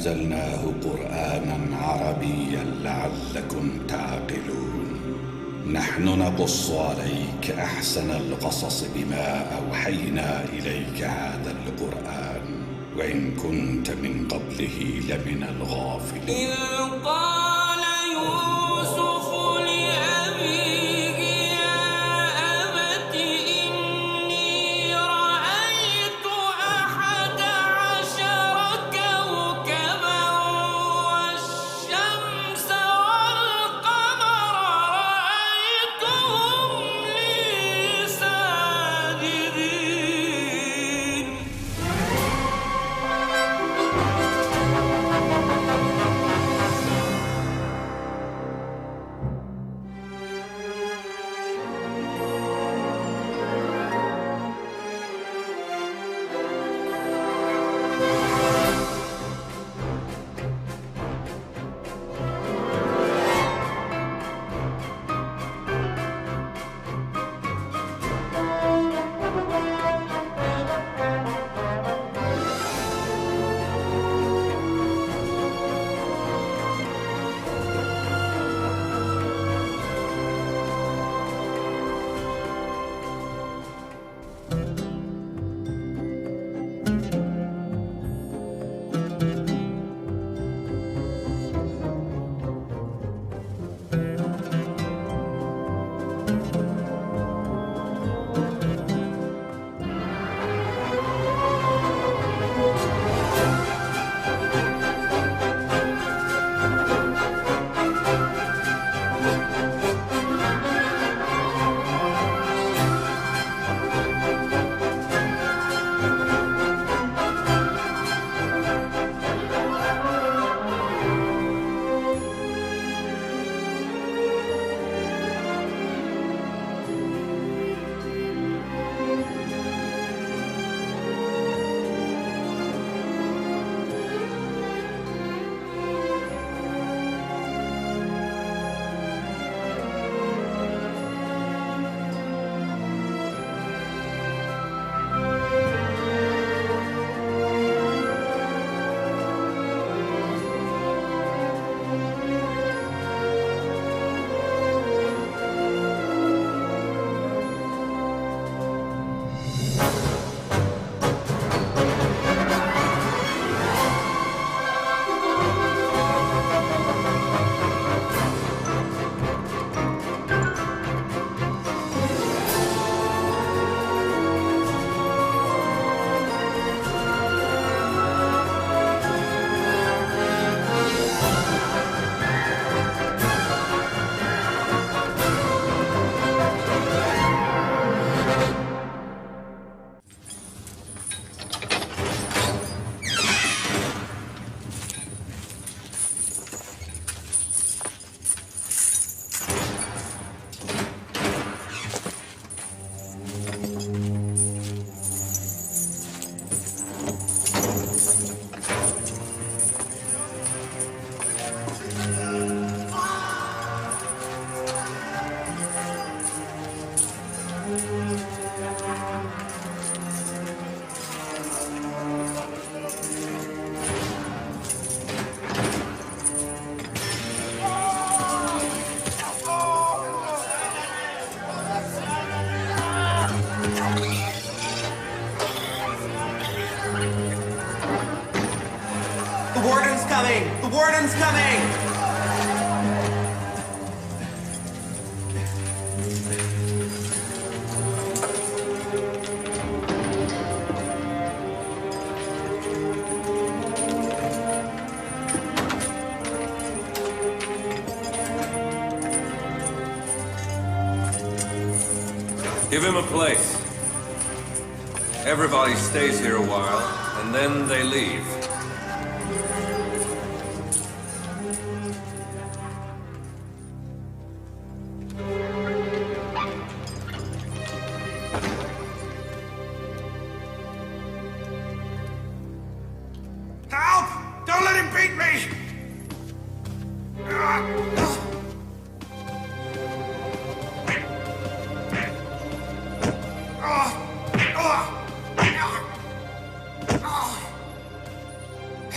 أنزلناه قرآنا عربيا لعلكم تعقلون. نحن نقص عليك أحسن القصص بما أوحينا إليك هذا القرآن، وإن كنت من قبله لمن الغافلين. إذ قال يوسف لأبيه يا أبت إني رأيت 11 كوكبا والشمس والقمر رأيتهم لي ساجدين. The warden's coming! The warden's coming! Give him a place. Everybody stays here a while, and then they leave. Help! Don't let him beat me!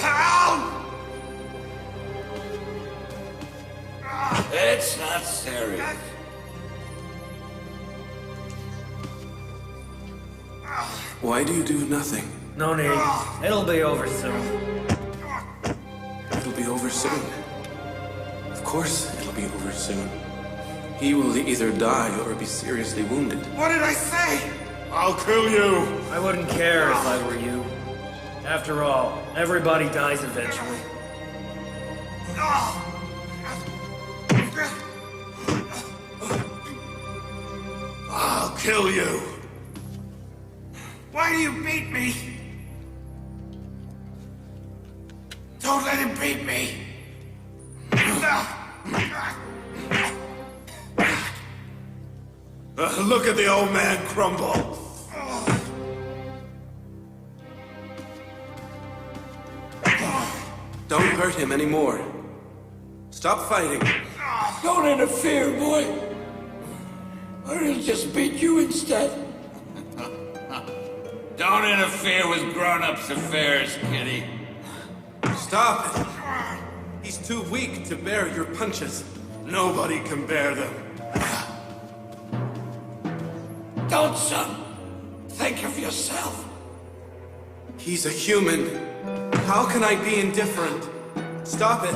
Help! It's not serious. Why do you do nothing? No need. It'll be over soon. It'll be over soon. Of course it'll be over soon. He will either die or be seriously wounded. What did I say? I'll kill you. I wouldn't care if I were you. After all, everybody dies eventually. I'll kill you. Why do you beat me? Don't let him beat me. Look at the old man crumble. Don't hurt him anymore. Stop fighting. Don't interfere, boy. Or he'll just beat you instead. Don't interfere with grown-ups' affairs, kitty. Stop it. He's too weak to bear your punches. Nobody can bear them. Don't, son. Think of yourself. He's a human. How can I be indifferent? Stop it.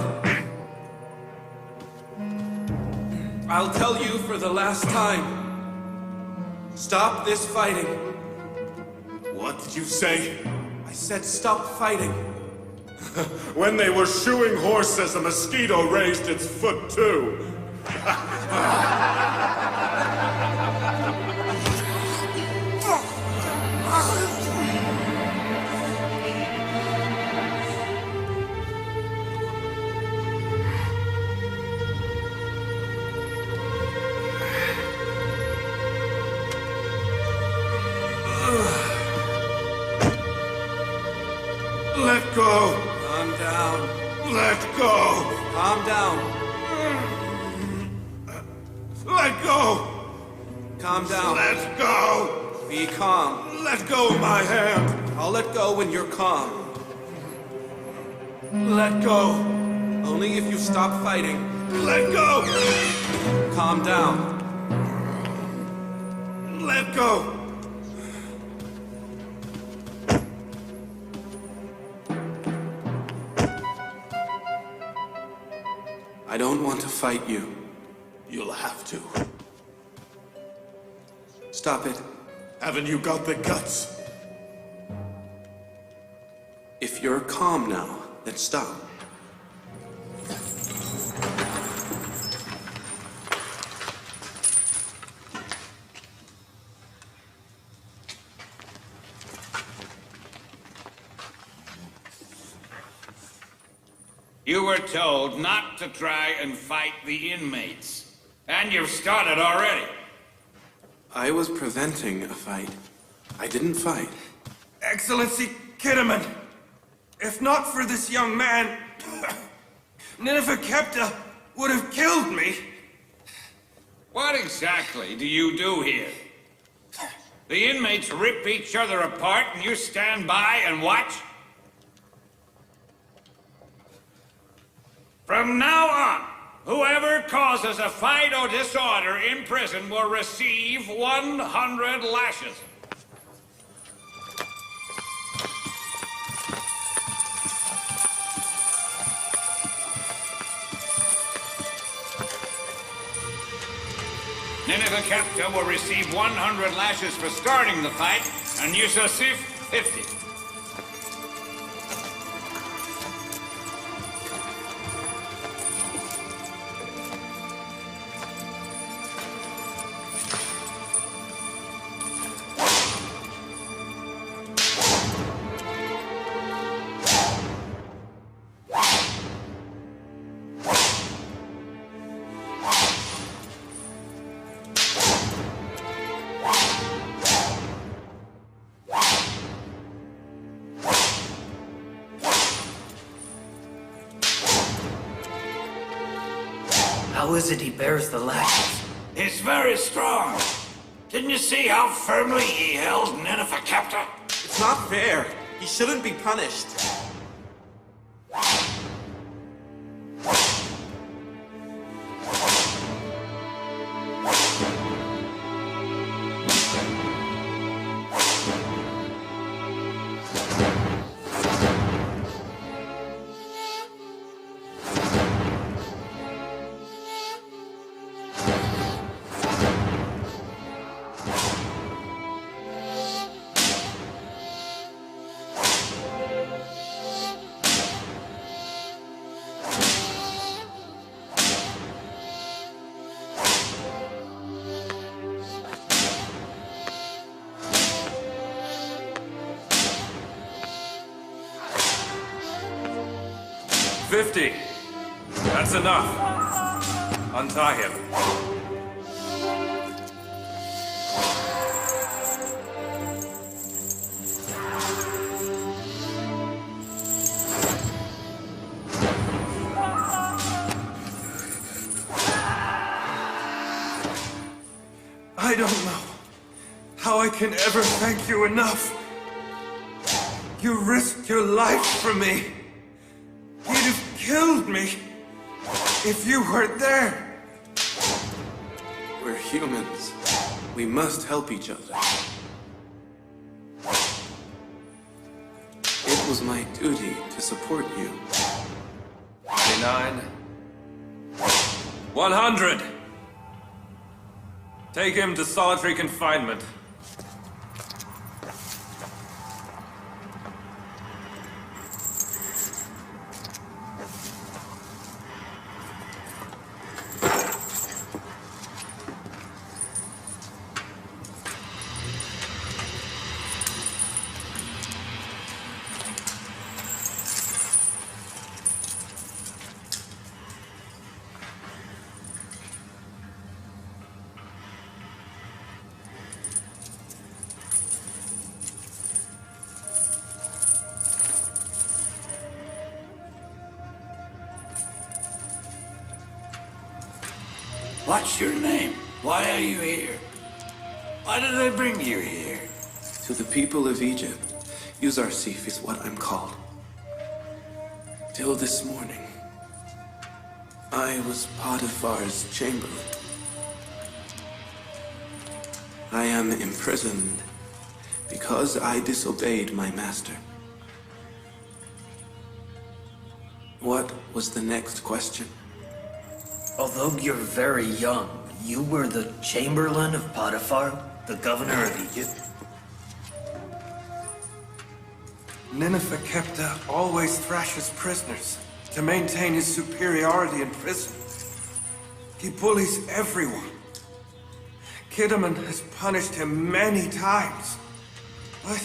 I'll tell you for the last time. Stop this fighting. What did you say? I said stop fighting. When they were shoeing horses, a mosquito raised its foot too. Let go. Calm down. Let go. Calm down. Let go. Calm down. Let go. Be calm. Let go of my hand. I'll let go when you're calm. Let go. Only if you stop fighting. Let go. Calm down. Let go. I don't want to fight you. You'll have to. Stop it. Haven't you got the guts? If you're calm now, then stop. You were told not to try and fight the inmates. And you've started already. I was preventing a fight. I didn't fight. Excellency Kidderman, if not for this young man, Nineveh Kepta would have killed me. What exactly do you do here? The inmates rip each other apart and you stand by and watch? From now on, whoever causes a fight or disorder in prison will receive 100 lashes. Nineveh Kepta will receive 100 lashes for starting the fight, and Yusuf 50. How is it he bears the lashes? He's very strong. Didn't you see how firmly he held Nineveh Kepta? It's not fair. He shouldn't be punished. 50. That's enough. Untie him. I don't know how I can ever thank you enough. You risked your life for me. You'd have killed me if you weren't there. We're humans. We must help each other. It was my duty to support you. 99. 100. Take him to solitary confinement. What's your name? Why are you here? Why did they bring you here? To the people of Egypt, Yusuf is what I'm called. Till this morning, I was Potiphar's chamberlain. I am imprisoned because I disobeyed my master. What was the next question? Although you're very young, you were the Chamberlain of Potiphar, the governor of Egypt? Nineveh always thrashes prisoners to maintain his superiority in prison. He bullies everyone. Kidderman has punished him many times, but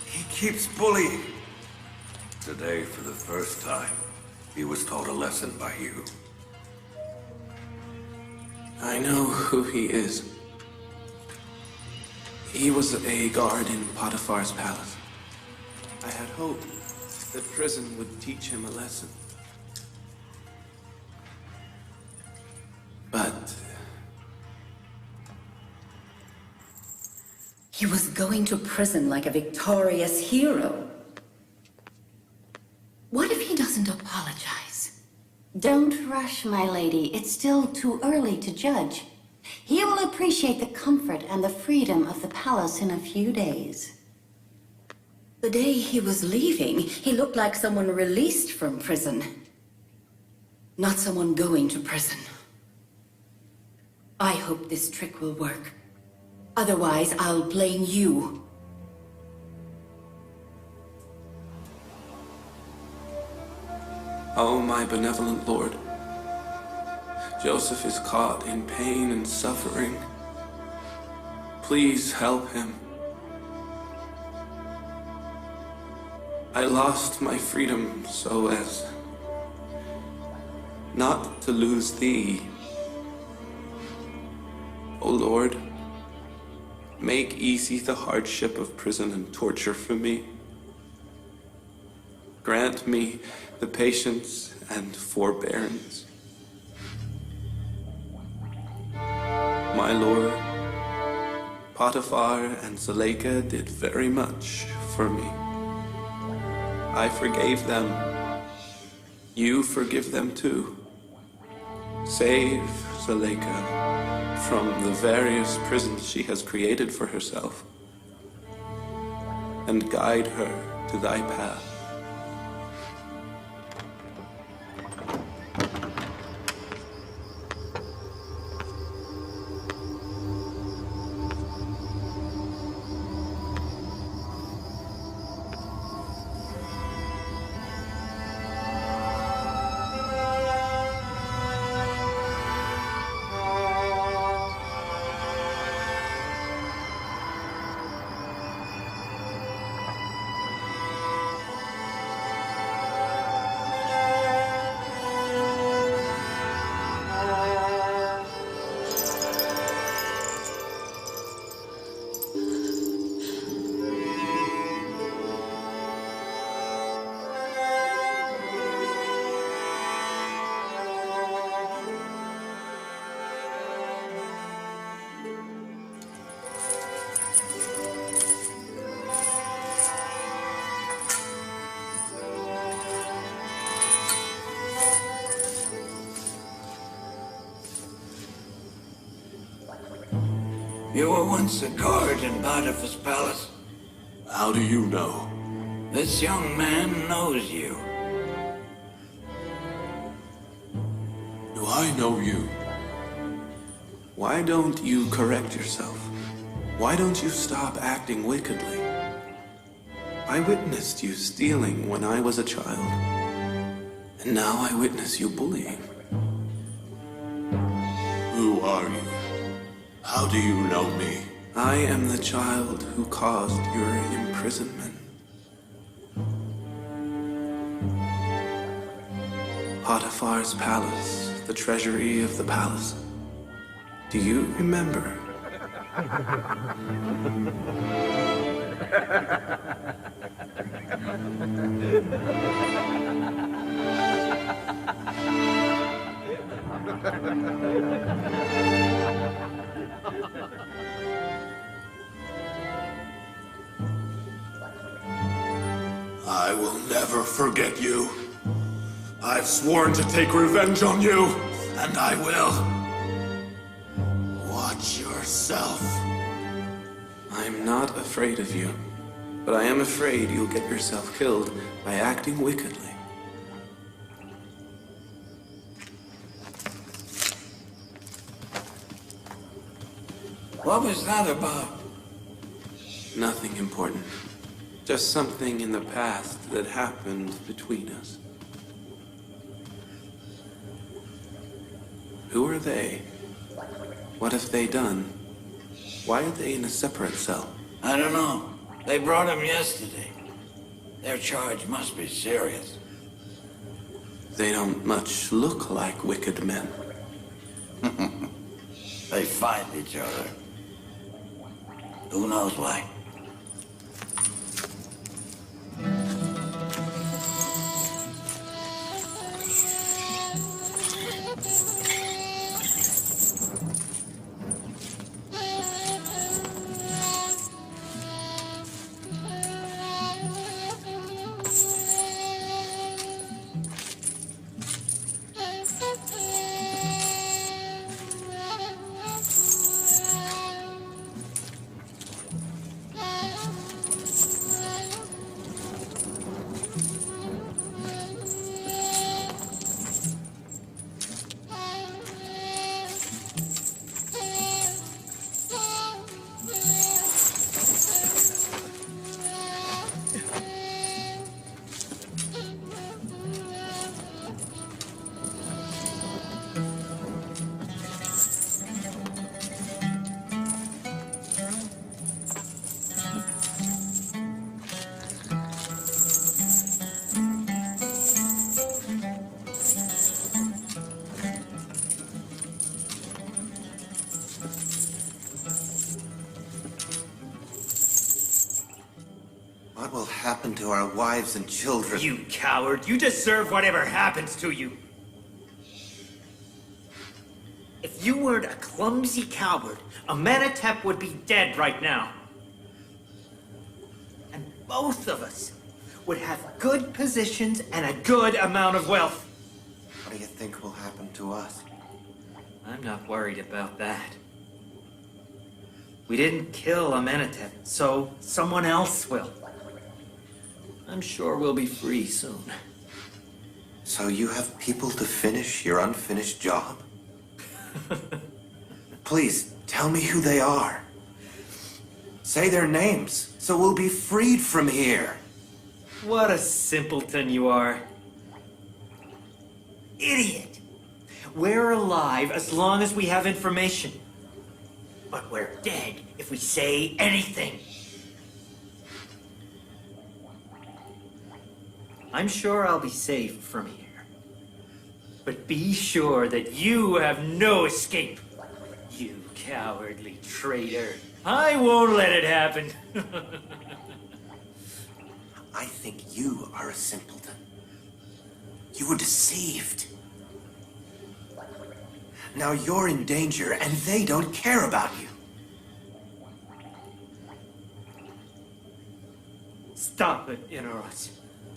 he keeps bullying. Today, for the first time, he was taught a lesson by you. I know who he is. He was a guard in Potiphar's palace. I had hoped that prison would teach him a lesson. But he was going to prison like a victorious hero. What if he doesn't apologize? Don't rush, my lady. It's still too early to judge. He will appreciate the comfort and the freedom of the palace in a few days. The day he was leaving, he looked like someone released from prison. Not someone going to prison. I hope this trick will work. Otherwise, I'll blame you. oh, my benevolent Lord, Joseph is caught in pain and suffering. Please help him. I lost my freedom so as not to lose thee. O Lord, make easy the hardship of prison and torture for me. Grant me the patience and forbearance. My Lord, Potiphar and Zuleika did very much for me. I forgave them. You forgive them too. Save Zuleika from the various prisons she has created for herself, and guide her to thy path. You were once a guard in Potiphar's palace. How do you know? This young man knows you. Do I know you? Why don't you correct yourself? Why don't you stop acting wickedly? I witnessed you stealing when I was a child. And now I witness you bullying. Who are you? How do you know me? I am the child who caused your imprisonment. Potiphar's palace, the treasury of the palace. Do you remember? I will never forget you. I've sworn to take revenge on you, and I will. Watch yourself. I'm not afraid of you, but I am afraid you'll get yourself killed by acting wickedly. What was that about? Nothing important. Just something in the past that happened between us. Who are they? What have they done? Why are they in a separate cell? I don't know. They brought him yesterday. Their charge must be serious. They don't much look like wicked men. They find each other. Who knows why? What will happen to our wives and children? You coward! You deserve whatever happens to you! If you weren't a clumsy coward, Amenhotep would be dead right now. And both of us would have good positions and a good amount of wealth. What do you think will happen to us? I'm not worried about that. We didn't kill Amenhotep, so someone else will. I'm sure we'll be free soon. So you have people to finish your unfinished job? Please, tell me who they are. Say their names, so we'll be freed from here. What a simpleton you are. Idiot! We're alive as long as we have information. But we're dead if we say anything. I'm sure I'll be safe from here. But be sure that you have no escape. You cowardly traitor. I won't let it happen. I think you are a simpleton. You were deceived. Now you're in danger, and they don't care about you. Stop it, Inaros.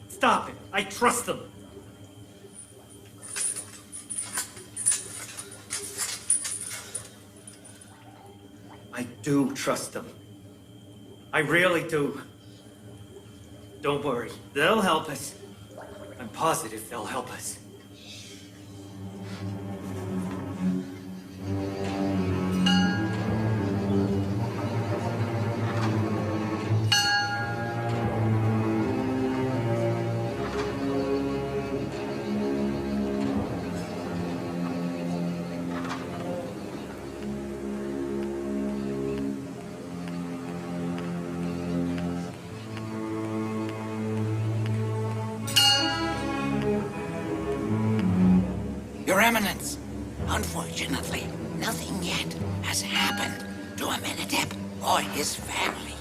Stop it. I trust them. I do trust them. I really do. Don't worry, they'll help us. I'm positive they'll help us. Your Eminence, unfortunately, nothing yet has happened to Amenhotep or his family.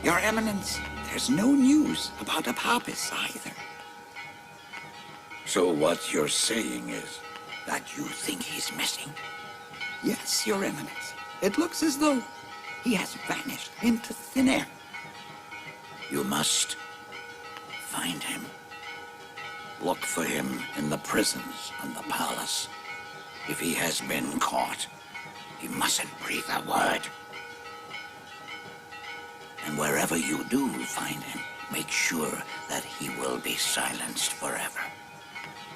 Your Eminence, there's no news about Apophis either. So what you're saying is that you think he's missing? Yes, Your Eminence. It looks as though he has vanished into thin air. You must find him. Look for him in the prisons and the palace. If he has been caught, he mustn't breathe a word. And wherever you do find him, make sure that he will be silenced forever.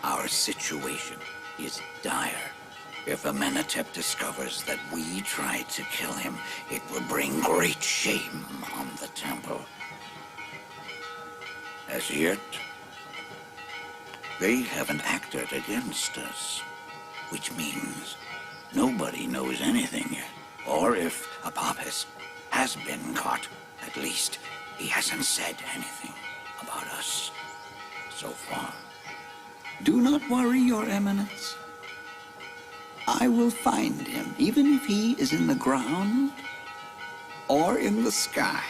Our situation is dire. If Amenhotep discovers that we tried to kill him, it will bring great shame on the temple. As yet, they haven't acted against us, which means nobody knows anything yet. Or if Apophis has been caught, at least he hasn't said anything about us so far. Do not worry, Your Eminence. I will find him, even if he is in the ground or in the sky.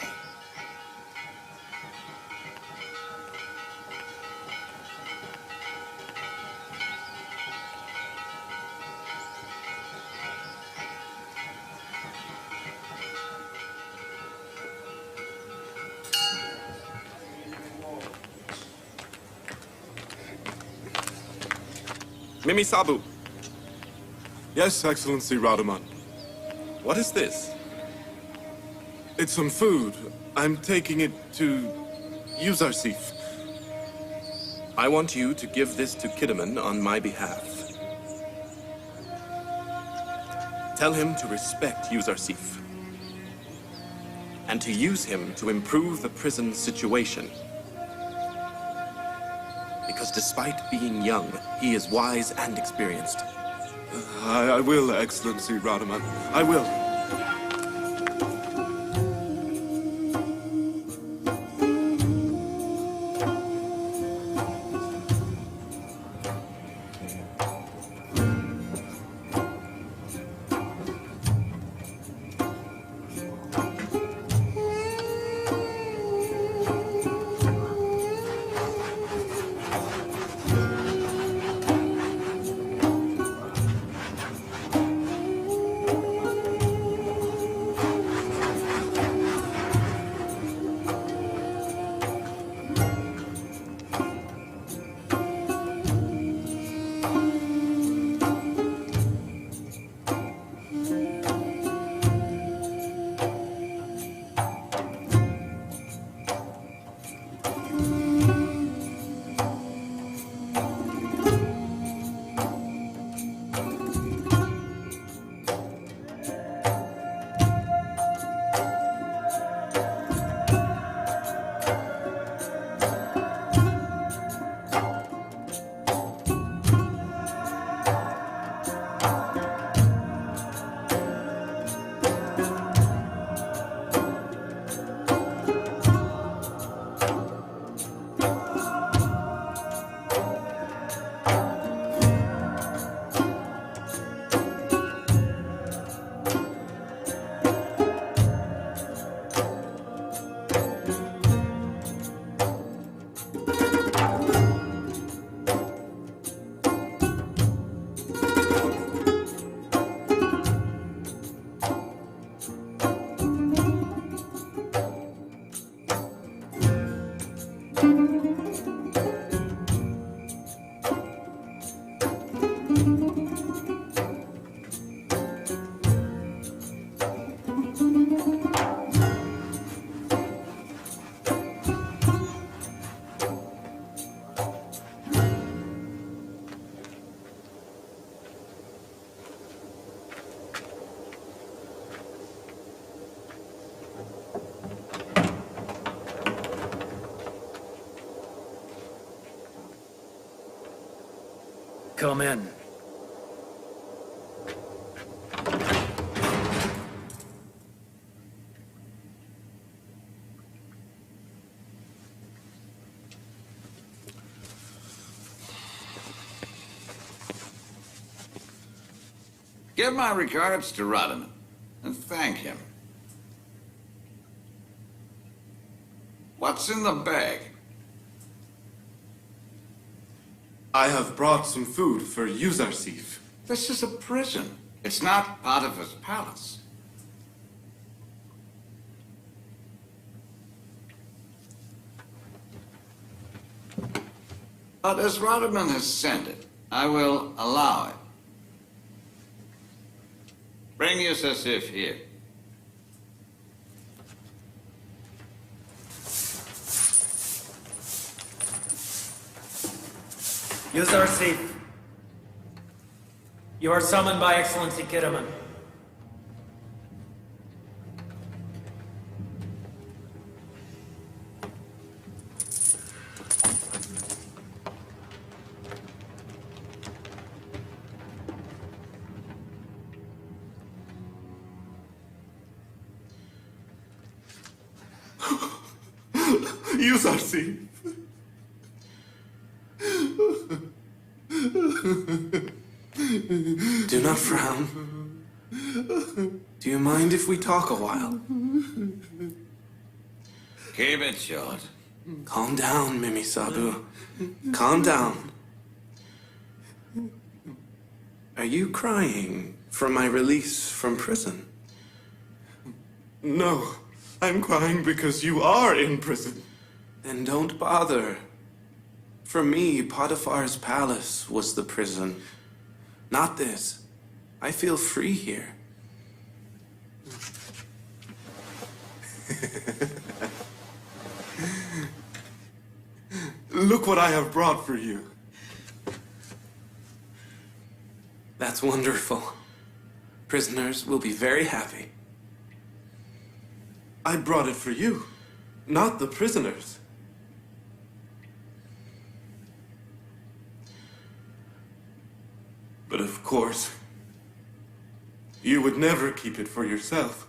Mimi Sabu. Yes, Excellency Raduman. What is this? It's some food. I'm taking it to Yuzarsif. I want you to give this to Kidderman on my behalf. Tell him to respect Yuzarsif. And to use him to improve the prison situation. Because despite being young, he is wise and experienced. I will, Excellency Raduman. I will. come in. Give my regards to Rodiman, and thank him. What's in the bag? I have brought some food for Yusuf. This is a prison. It's not Potiphar's palace. But as Rodiman has sent it, I will allow it. Bring Yusuf here. Yusuf, you are summoned by Excellency Kidderman. Yusuf. Do not frown. Do you mind if we talk a while? Keep it short. Calm down, Mimi Sabu. Calm down. Are you crying for my release from prison? No, I'm crying because you are in prison. Then don't bother. For me, Potiphar's palace was the prison. Not this. I feel free here. Look what I have brought for you. That's wonderful. Prisoners will be very happy. I brought it for you, not the prisoners. But of course, you would never keep it for yourself.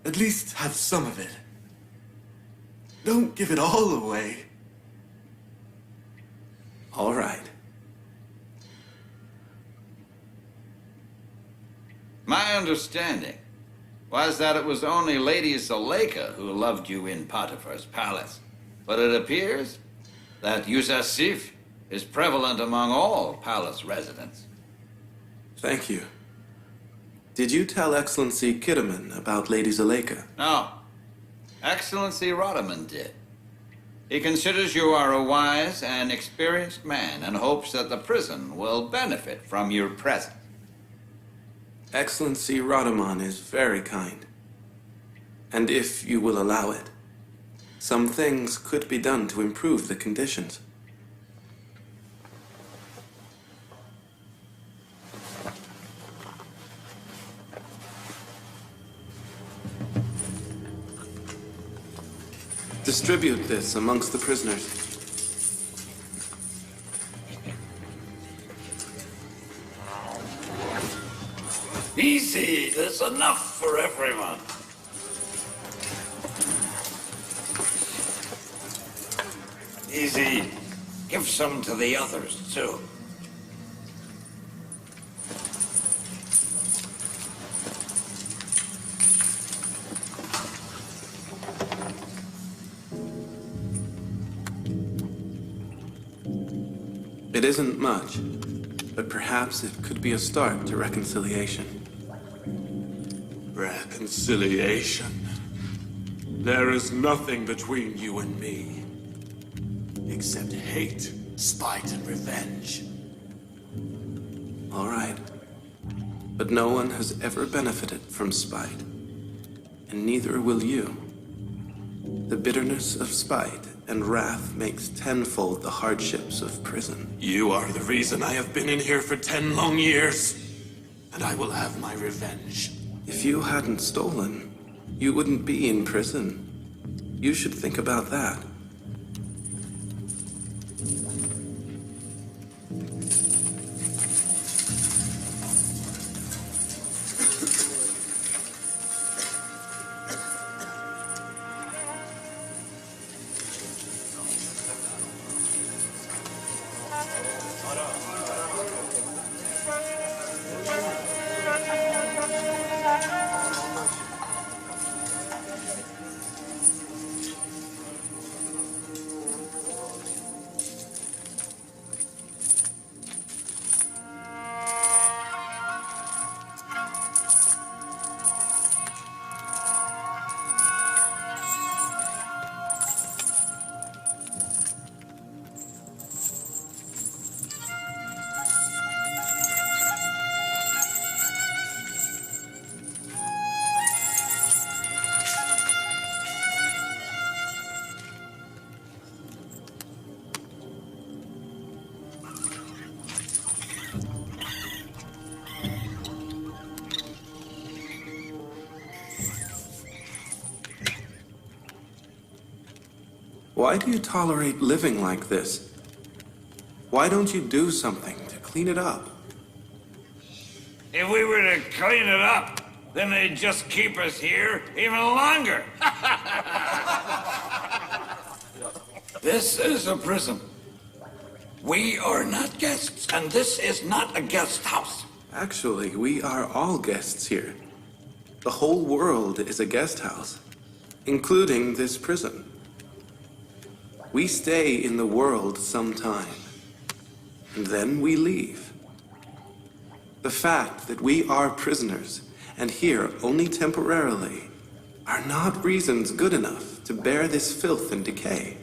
At least have some of it. Don't give it all away. All right. My understanding was that it was only Lady Zuleika who loved you in Potiphar's palace. But it appears that Yusuf is prevalent among all palace residents. Thank you. Did you tell Excellency Kidderman about Lady Zuleika? No. Excellency Rodiman did. He considers you are a wise and experienced man and hopes that the prison will benefit from your presence. Excellency Rodiman is very kind. And if you will allow it, some things could be done to improve the conditions. Distribute this amongst the prisoners. Easy, there's enough for everyone. Easy, give some to the others too. It isn't much, but perhaps it could be a start to reconciliation. Reconciliation. There is nothing between you and me, except hate, spite, and revenge. All right. But no one has ever benefited from spite, and neither will you. The bitterness of spite and wrath makes tenfold the hardships of prison. You are the reason I have been in here for 10 long years, and I will have my revenge. If you hadn't stolen, you wouldn't be in prison. You should think about that. Why do you tolerate living like this? Why don't you do something to clean it up? If we were to clean it up, then they'd just keep us here even longer. This is a prison. We are not guests, and this is not a guest house. Actually, we are all guests here. The whole world is a guest house, including this prison. We stay in the world some time, and then we leave. The fact that we are prisoners, and here only temporarily, are not reasons good enough to bear this filth and decay.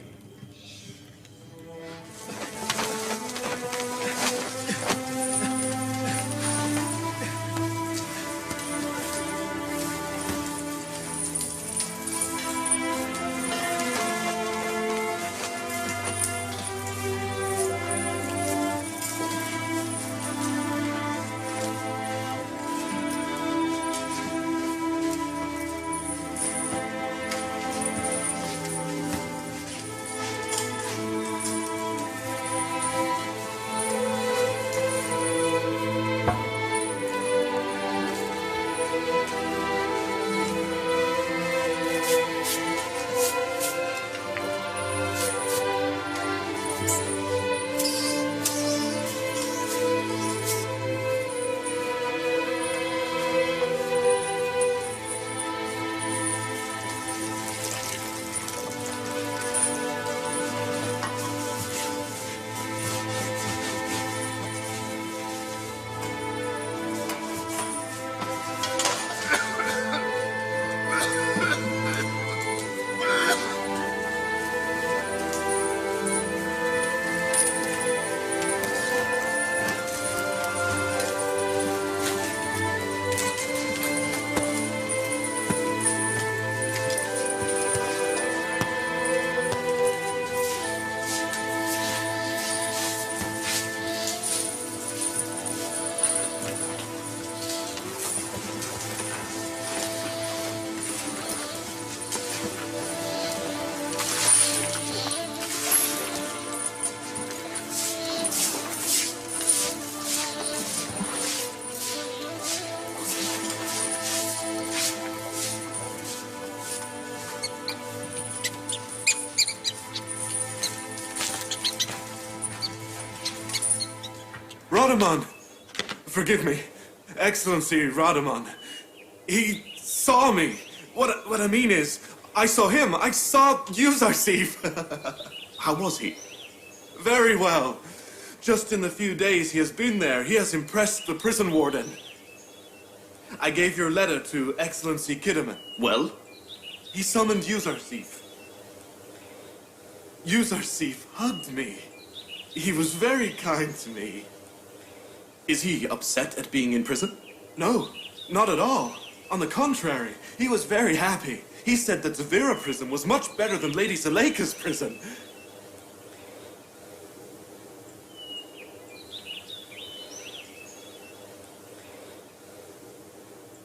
Radamon! Forgive me. Excellency Radamon. He saw me. What I mean is, I saw him. I saw Yuzarsif. How was he? Very well. Just in the few days he has been there, he has impressed the prison warden. I gave your letter to Excellency Kidderman. Well? He summoned Yuzarsif. Yuzarsif hugged me. He was very kind to me. Is he upset at being in prison? No, not at all. On the contrary, he was very happy. He said that Zavira prison was much better than Lady Zuleika's prison.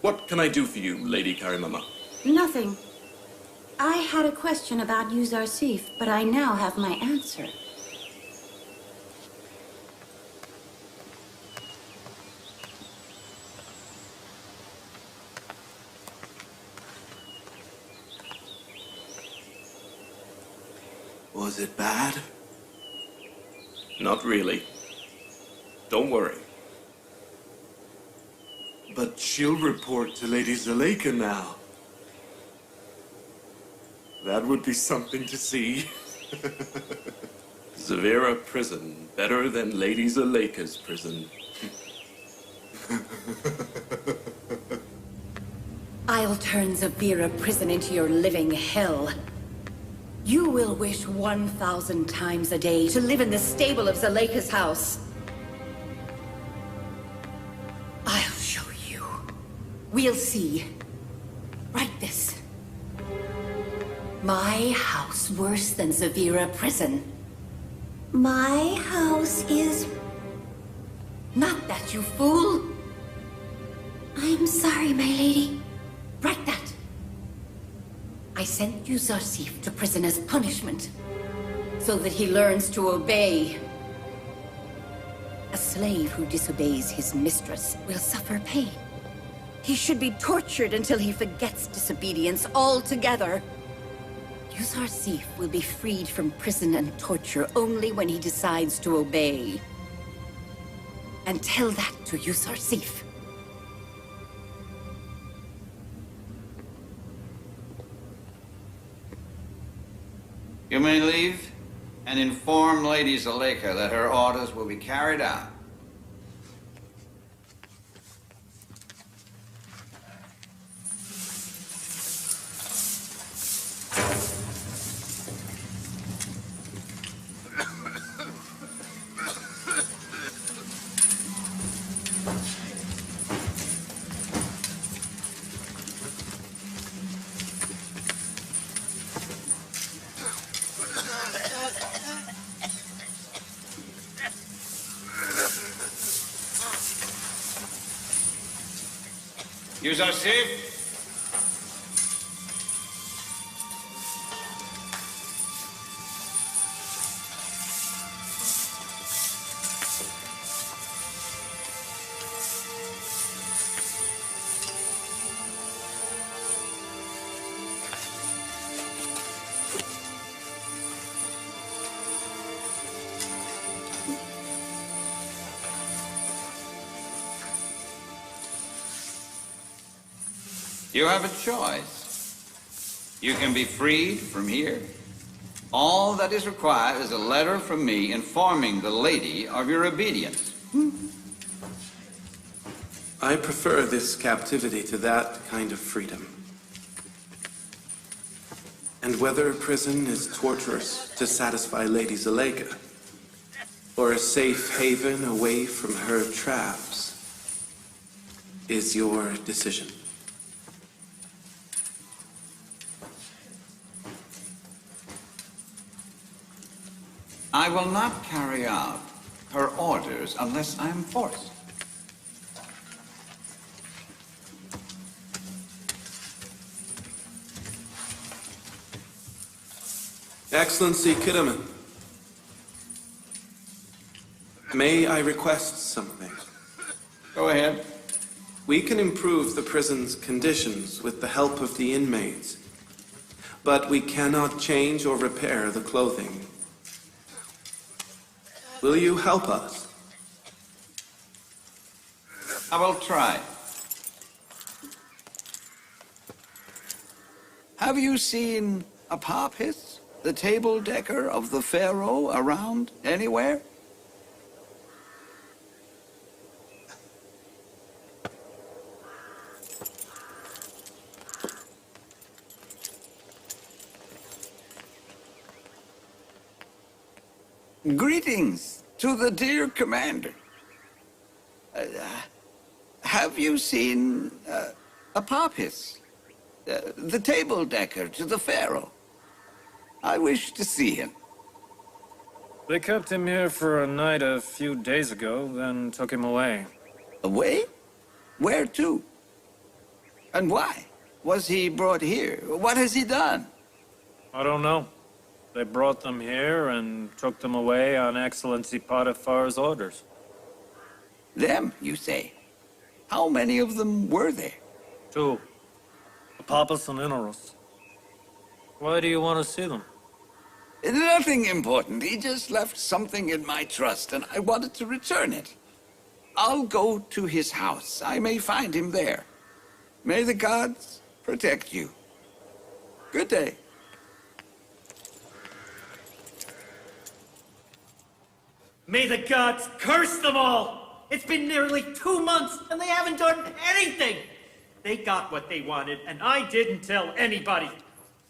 What can I do for you, Lady Karimama? Nothing. I had a question about Yuzarsif, but I now have my answer. Was it bad? Not really. Don't worry. But she'll report to Lady Zuleika now. That would be something to see. Zavira prison, better than Lady Zuleika's prison. I'll turn Zavira prison into your living hell. You will wish 1,000 times a day to live in the stable of Zuleika's house. I'll show you. We'll see. Write this. My house worse than Zavira prison. My house is... Not that, you fool! I'm sorry, my lady. Write that. I sent Yuzarsif to prison as punishment. so that he learns to obey. A slave who disobeys his mistress will suffer pain. He should be tortured until he forgets disobedience altogether. Yusuf will be freed from prison and torture only when he decides to obey. And tell that to Yusuf. You may leave and inform Lady Zuleika that her orders will be carried out. Yusuf? You have a choice. You can be freed from here. All that is required is a letter from me informing the lady of your obedience. I prefer this captivity to that kind of freedom. And whether prison is torturous to satisfy Lady Zuleika, or a safe haven away from her traps, is your decision. I will not carry out her orders unless I am forced. Excellency Kidderman, may I request something? Go ahead. We can improve the prison's conditions with the help of the inmates, but we cannot change or repair the clothing. Will you help us? I will try. Have you seen Apophis, the table decker of the Pharaoh, around anywhere? Greetings to the dear commander. Have you seen Apophis, the table decker to the Pharaoh? I wish to see him. They kept him here for a night a few days ago, then took him away. Away? Where to? And why was he brought here? What has he done? I don't know. They brought them here and took them away on Excellency Potiphar's orders. Them, you say? How many of them were there? 2. Apophis and Inaros. Why do you want to see them? Nothing important. He just left something in my trust, and I wanted to return it. I'll go to his house. I may find him there. May the gods protect you. Good day. May the gods curse them all! It's been nearly 2 months, and they haven't done anything! They got what they wanted, and I didn't tell anybody.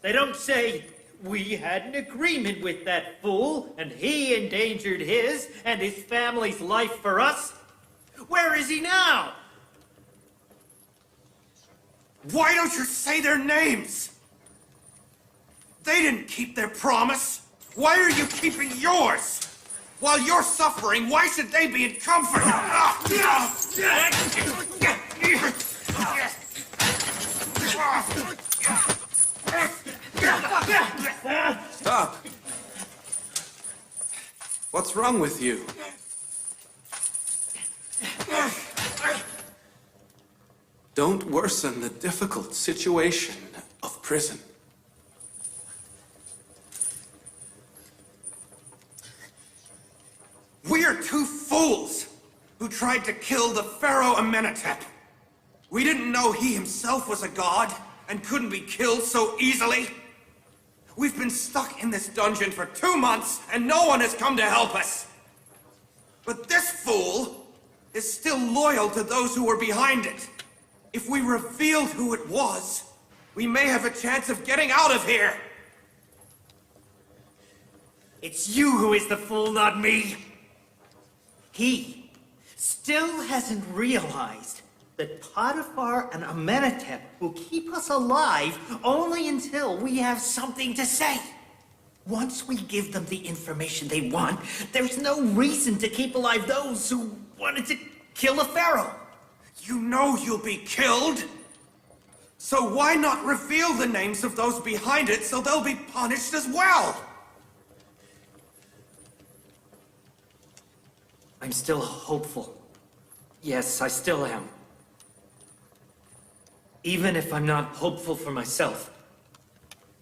They don't say, we had an agreement with that fool, and he endangered his and his family's life for us. Where is he now? Why don't you say their names? They didn't keep their promise. Why are you keeping yours? While you're suffering, why should they be in comfort? Stop! What's wrong with you? Don't worsen the difficult situation of prison. We're two fools who tried to kill the Pharaoh Amenhotep. We didn't know he himself was a god and couldn't be killed so easily. We've been stuck in this dungeon for 2 months and no one has come to help us. But this fool is still loyal to those who were behind it. If we revealed who it was, we may have a chance of getting out of here. It's you who is the fool, not me. He still hasn't realized that Potiphar and Amenhotep will keep us alive only until we have something to say. Once we give them the information they want, there's no reason to keep alive those who wanted to kill the Pharaoh. You know you'll be killed. So why not reveal the names of those behind it so they'll be punished as well? I'm still hopeful. Yes, I still am. Even if I'm not hopeful for myself,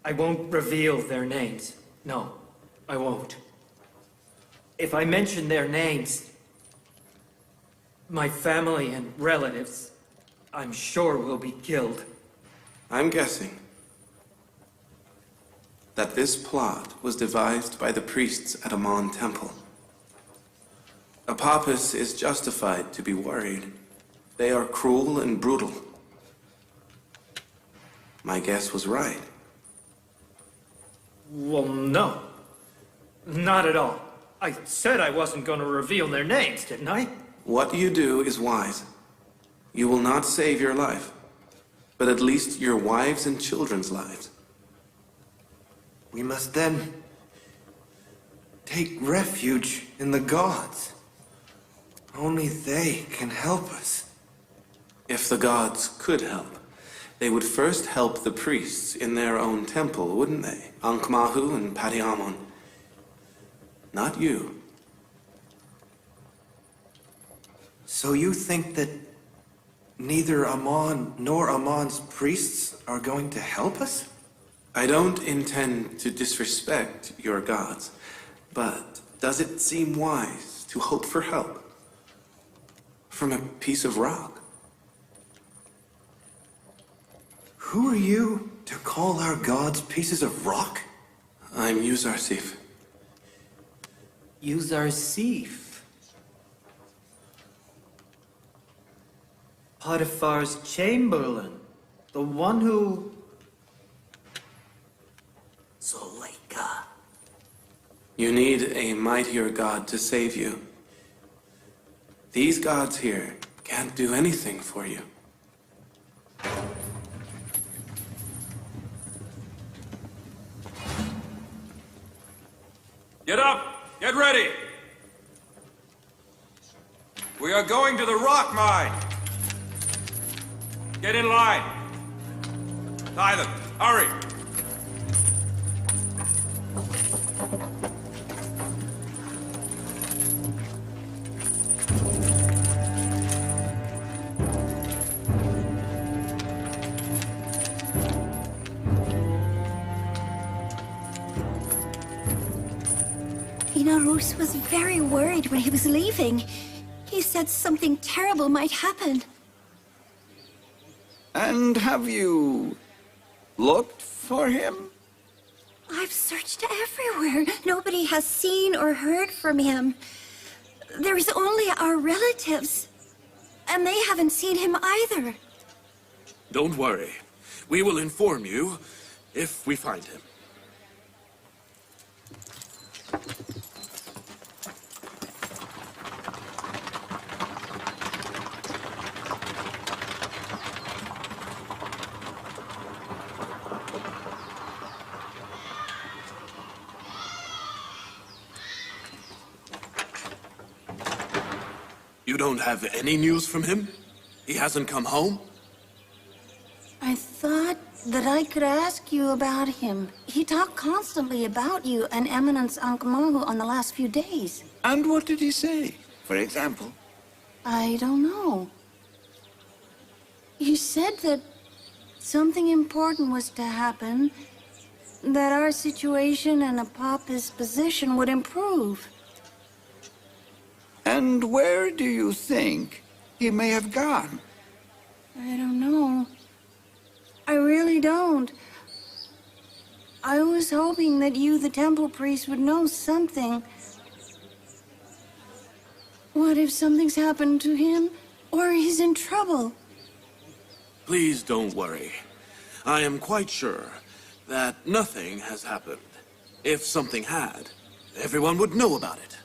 I won't reveal their names. No, I won't. If I mention their names, my family and relatives, I'm sure will be killed. I'm guessing that this plot was devised by the priests at Amon Temple. Apophis is justified to be worried. They are cruel and brutal. My guess was right. Well, no. Not at all. I said I wasn't going to reveal their names, didn't I? What you do is wise. You will not save your life, but at least your wives' and children's lives. We must then take refuge in the gods. Only they can help us. If the gods could help, they would first help the priests in their own temple, wouldn't they? Ankh-Mahu and Pati-Amon. Not you. So you think that neither Amon nor Amon's priests are going to help us? I don't intend to disrespect your gods, but does it seem wise to hope for help from a piece of rock? Who are you to call our gods pieces of rock? I'm Yuzarsif. Yuzarsif. Potiphar's chamberlain. The one who... Zuleika. You need a mightier god to save you. These gods here can't do anything for you. Get up! Get ready! We are going to the rock mine! Get in line! Tie them! Hurry! Rus was very worried when he was leaving. He said something terrible might happen. And have you looked for him? I've searched everywhere. Nobody has seen or heard from him. There's only our relatives. And they haven't seen him either. Don't worry. We will inform you if we find him. You don't have any news from him? He hasn't come home? I thought that I could ask you about him. He talked constantly about you and Eminence Ankh-Morpork on the last few days. And what did he say, for example? I don't know. He said that something important was to happen, that our situation and Apapa's position would improve. And where do you think he may have gone? I don't know. I really don't. I was hoping that you, the temple priest, would know something. What if something's happened to him, or he's in trouble? Please don't worry. I am quite sure that nothing has happened. If something had, everyone would know about it.